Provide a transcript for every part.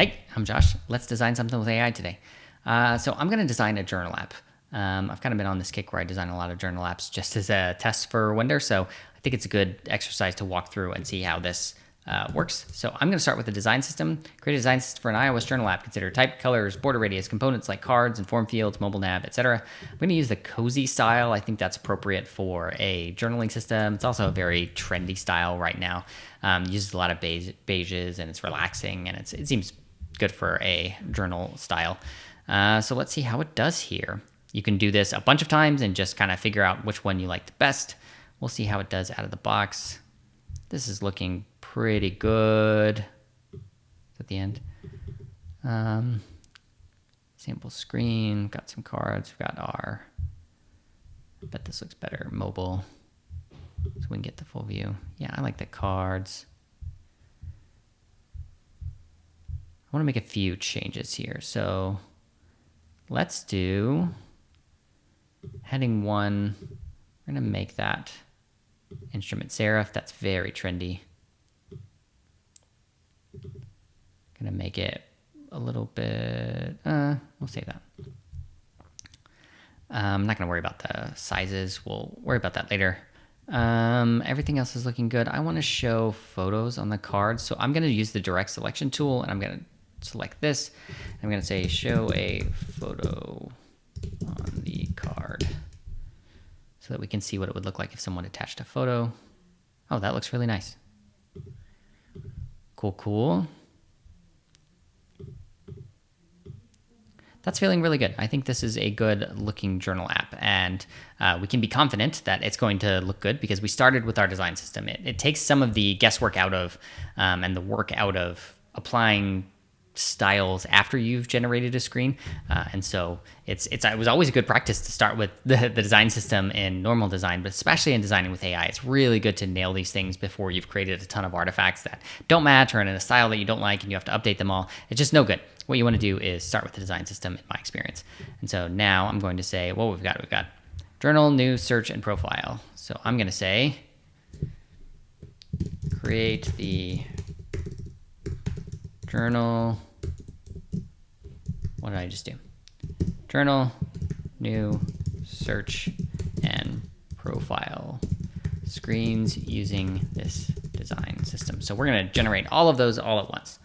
Hey, I'm Josh. Let's design something with AI today. So I'm going to design a journal app. I've kind of been on this kick where I design a lot of journal apps just as a test for Wender. So I think it's a good exercise to walk through and see how this works. So I'm going to start with the design system. Create a design system for an iOS journal app. Consider type, colors, border radius, components like cards and form fields, mobile nav, etc. I'm going to use the cozy style. I think that's appropriate for a journaling system. It's also a very trendy style right now. Uses a lot of beiges and it's relaxing and it seems good for a journal style. So let's see how it does here. You can do this a bunch of times and just kind of figure out which one you like the best. We'll see how it does out of the box. This is looking pretty good at the end. Sample screen, got some cards, we've got our, I bet this looks better, mobile, so we can get the full view. Yeah, I like the cards. I want to make a few changes here. So let's do heading 1. We're going to make that instrument serif. That's very trendy. Going to make it a little bit, we'll save that. I'm not going to worry about the sizes. We'll worry about that later. Everything else is looking good. I want to show photos on the card. So I'm going to use the direct selection tool and I'm going to select this. I'm going to say show a photo on the card so that we can see what it would look like if someone attached a photo. Oh, that looks really nice. Cool. That's feeling really good. I think this is a good looking journal app and we can be confident that it's going to look good because we started with our design system. It takes some of the guesswork out of and the work out of applying styles after you've generated a screen, and so it was always a good practice to start with the design system in normal design, but especially in designing with AI, it's really good to nail these things before you've created a ton of artifacts that don't match or in a style that you don't like and you have to update them all. It's just no good. What you want to do is start with the design system, in my experience. And so now I'm going to say, well, we've got journal, new, search, and profile. So I'm going to say create the journal. What did I just do? Journal, new, search, and profile screens using this design system. So we're going to generate all of those all at once,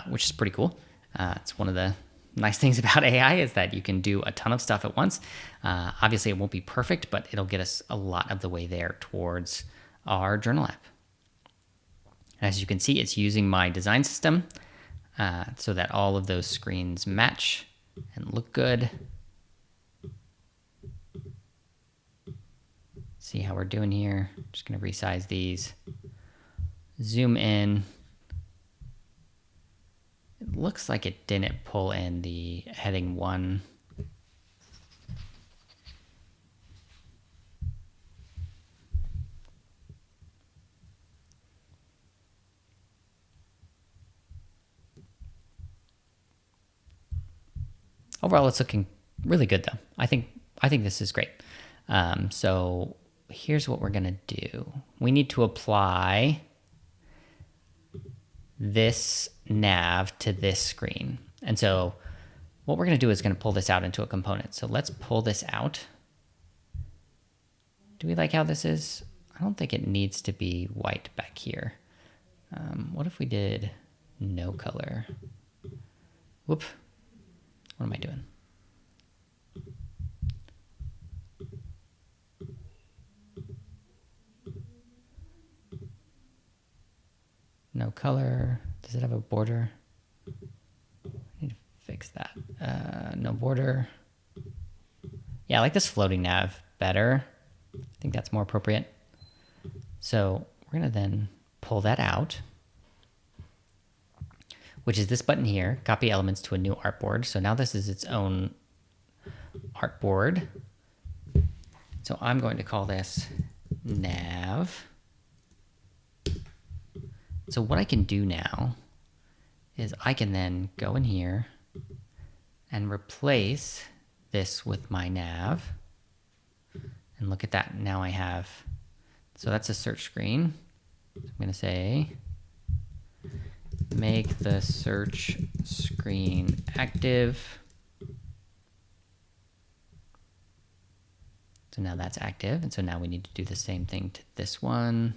which is pretty cool. It's one of the nice things about AI is that you can do a ton of stuff at once. Obviously, it won't be perfect, but it'll get us a lot of the way there towards our journal app. As you can see, it's using my design system so that all of those screens match and look good. See how we're doing here. Just going to resize these. Zoom in. It looks like it didn't pull in the heading 1. Overall, it's looking really good, though. I think this is great. So here's what we're going to do. We need to apply this nav to this screen. And so what we're going to do is going to pull this out into a component. So let's pull this out. Do we like how this is? I don't think it needs to be white back here. What if we did no color? Whoop. What am I doing? No color. Does it have a border? I need to fix that. No border. Yeah, I like this floating nav better. I think that's more appropriate. So we're going to then pull that out, which is this button here, copy elements to a new artboard. So now this is its own artboard. So I'm going to call this nav. So what I can do now is I can then go in here and replace this with my nav. And look at that. Now I have, so that's a search screen. So I'm going to say make the search screen active. So now that's active, and so now we need to do the same thing to this one.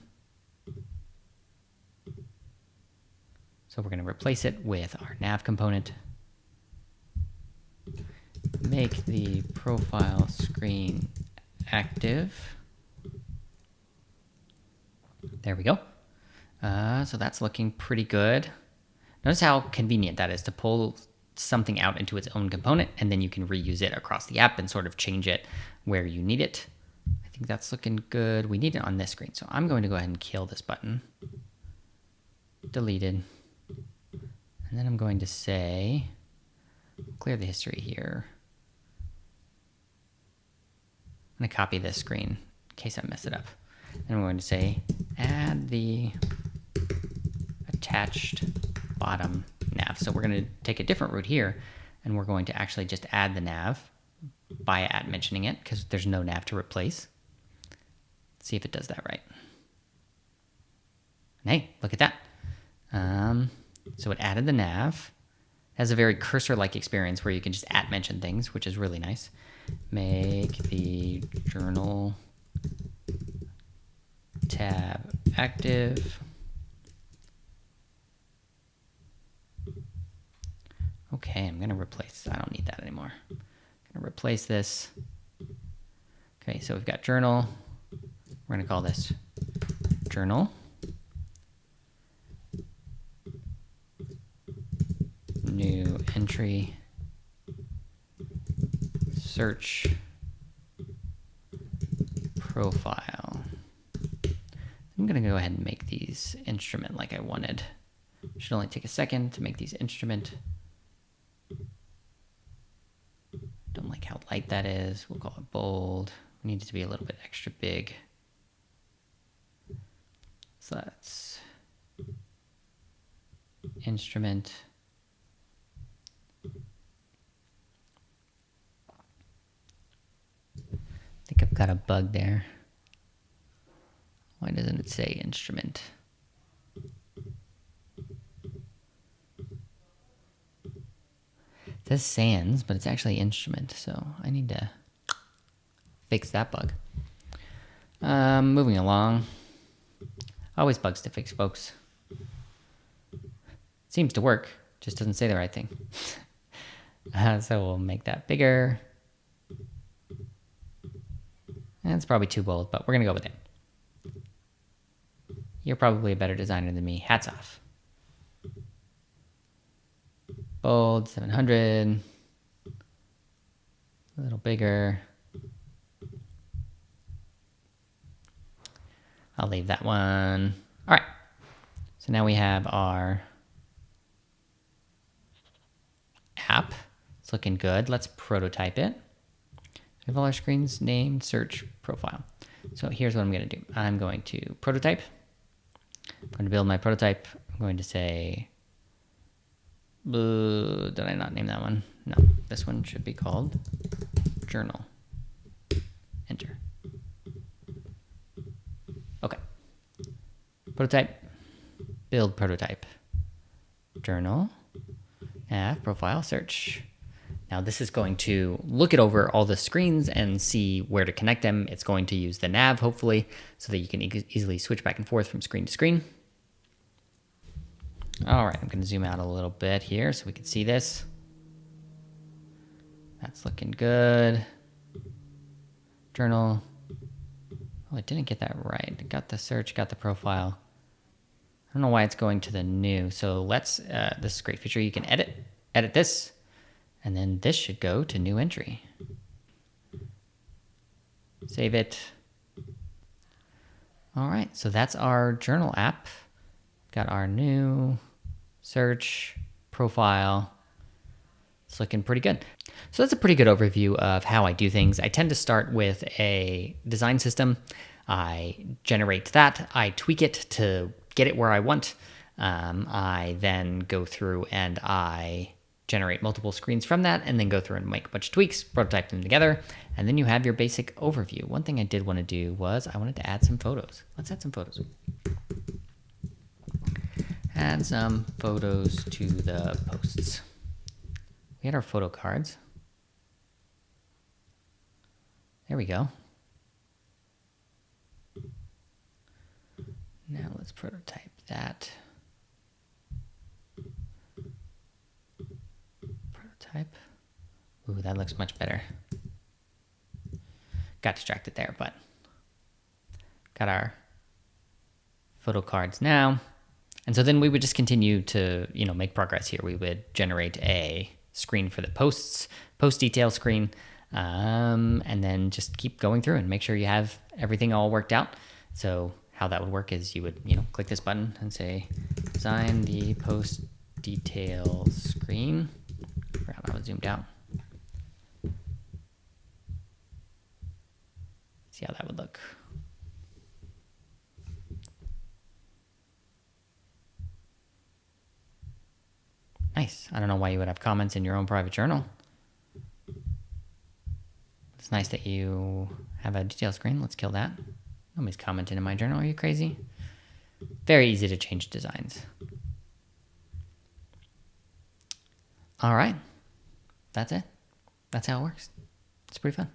So we're going to replace it with our nav component. Make the profile screen active. There we go. So that's looking pretty good. Notice how convenient that is to pull something out into its own component, and then you can reuse it across the app and sort of change it where you need it. I think that's looking good. We need it on this screen, so I'm going to go ahead and kill this button. Deleted. And then I'm going to say, clear the history here. I'm going to copy this screen in case I mess it up. And I'm going to say, add the attached bottom nav. So we're going to take a different route here, and we're going to actually just add the nav by mentioning it, because there's no nav to replace. Let's see if it does that right. And hey, look at that. So it added the nav. It has a very cursor-like experience where you can just mention things, which is really nice. Make the journal tab active. Okay, I'm going to replace, I don't need that anymore. I'm going to replace this. Okay, so we've got journal. We're going to call this journal. New entry. Search profile. I'm going to go ahead and make these instrument like I wanted. Should only take a second to make these instrument. Don't like how light that is. We'll call it bold. We need it to be a little bit extra big. So that's instrument. I think I've got a bug there. Why doesn't it say instrument? It says sans, but it's actually instrument, so I need to fix that bug. Moving along. Always bugs to fix, folks. Seems to work, just doesn't say the right thing. So we'll make that bigger. And it's probably too bold, but we're going to go with it. You're probably a better designer than me. Hats off. Bold, 700. A little bigger. I'll leave that one. All right. So now we have our app. It's looking good. Let's prototype it. We have all our screens named search profile. So here's what I'm going to do. I'm going to prototype. I'm going to build my prototype. I'm going to say, did I not name that one? No, this one should be called journal. Enter. Okay. Prototype, build prototype. Journal, app, profile, search. Now this is going to look it over all the screens and see where to connect them. It's going to use the nav, hopefully, so that you can easily switch back and forth from screen to screen. All right, I'm going to zoom out a little bit here so we can see this. That's looking good. Journal. Oh, it didn't get that right. It got the search, got the profile. I don't know why it's going to the new. So let's, this is a great feature. You can edit this. And then this should go to new entry. Save it. All right, so that's our journal app. Got our new search profile. It's looking pretty good. So that's a pretty good overview of how I do things. I tend to start with a design system. I generate that. I tweak it to get it where I want. I then go through and I generate multiple screens from that, and then go through and make a bunch of tweaks, prototype them together, and then you have your basic overview. One thing I did want to do was I wanted to add some photos. Let's add some photos. add some photos to the posts. We had our photo cards. There we go. Now let's prototype that. Prototype. Ooh, that looks much better. Got distracted there, but got our photo cards now. And so then we would just continue to, make progress here. We would generate a screen for the posts, post detail screen, and then just keep going through and make sure you have everything all worked out. So how that would work is you would, click this button and say, design the post detail screen. Forgot I was zoomed out. See how that would look. Nice. I don't know why you would have comments in your own private journal. It's nice that you have a detail screen. Let's kill that. Nobody's commenting in my journal. Are you crazy? Very easy to change designs. All right. That's it. That's how it works. It's pretty fun.